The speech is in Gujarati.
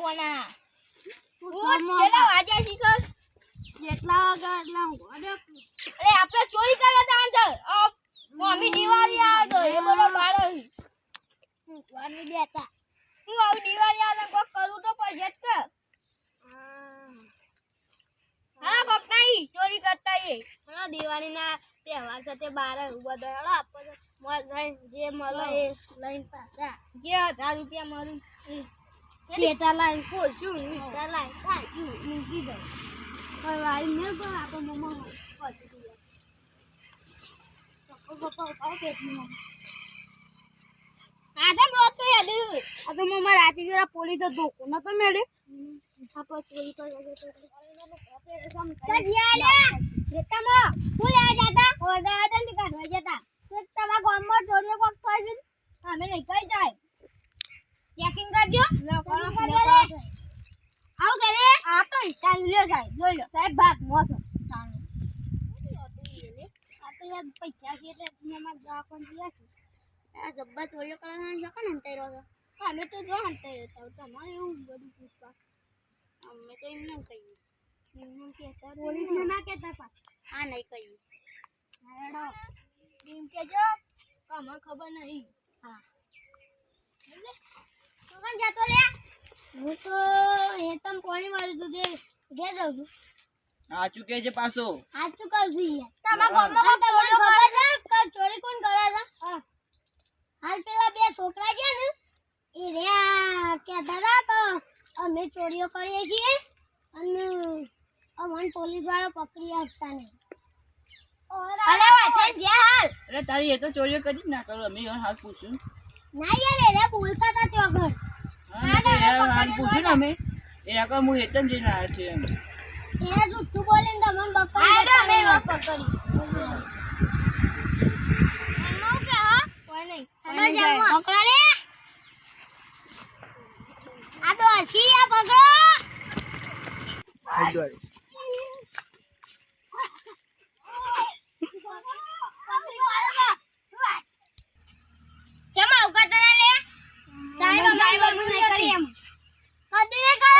બોના કેટલા વાગ્યા છે કર જેટલા વાગ્યા એટલા અરે આપણે ચોરી કરવા દાન છે મમ્મી દિવાળી આવે તો એ બધો બાળો વારની બેતા તું આવું દિવાળી આવે કોક કરું તો પડશે જ કે હા કોક નહીં ચોરી કરતા એ હા દિવાળીના તહેવાર સાથે બાર બધા આપણે જે મળે એ લઈને પાછા જે 1000 રૂપિયા મળું ટેટા લાઈન પોશું મીઠા લાઈન ખાઈ મૂકી દે હવે વાળી મેં પણ આપણે મમ્મા પછી દીધા ચપ્પલ પપ્પા ઉપાડો પેટની મમ્મા આદમ રોજ તો યાદ આ તો મમ્મા રાતે જરા પોલી તો ધોકો નતો મેળે આપણે ચોરી કરવા જતો રેતામાં ફૂલ આ જાતા ઓડા આદમ ની કાઢવા જતા તમારા ગામમાં ચોરીઓ કોક થાય છે અમે નહીં કઈ જાય ચેકિંગ કરજો આવ કરે આ તો ચાલુ લ્યો જાય જોઈ લો સાહેબ ભાગ મોસો ચાલુ આ તો યાર પૈસા છે એટલે મમ્મા ગા પણ દિયા છે આ જબ્બા ચોરીઓ કરવાના છે કોણ અંતર રહ્યો અમે તો જો હંતાઈ રહેતા તમારે એવું બધું પૂછવા અમે તો એમ ન કહીએ એમનું કહેતા પોલીસને ના કહેતા પાછા હા નહીં કહીએ હેડો એમ કેજો અમને ખબર નહીં હા કોણ જાતો લે હું તો એ તમ કોણી મારું તું તે ઘેર જાઉં છું આ ચૂકે છે પાછો આજ તો કહું છું યાર તમારા ગામમાં તમને ખબર છે કે ચોરી કોણ કરે છે હાલ પેલા બે છોકરા છે ને એ રહ્યા કહેતા હતા કે અમે ચોરીઓ કરીએ છીએ અને અમને પોલીસ વાળો પકડી આપતા નહીં અલે વાચન જે હાલ એટલે તારી એ તો ચોરીઓ કરી જ ના કરો અમે હાલ પૂછ્યું ના યાર એને બોલતા હતા ત્યાં આગળ હાલ પૂછ્યું ને અમે એ આગળ હું હેતન જઈને આવ્યા છે એમ એને જુઠ્ઠું બોલીને તમને બકરી આડો મે પકડી એમનું કે હા કોઈ નહીં હેડો જામો પકડા લે આ તો હસી આ પકડો ચમા ઉગાતા લે સાહેબ અમારી બરબુ નહીં કરી એમ કદી નહીં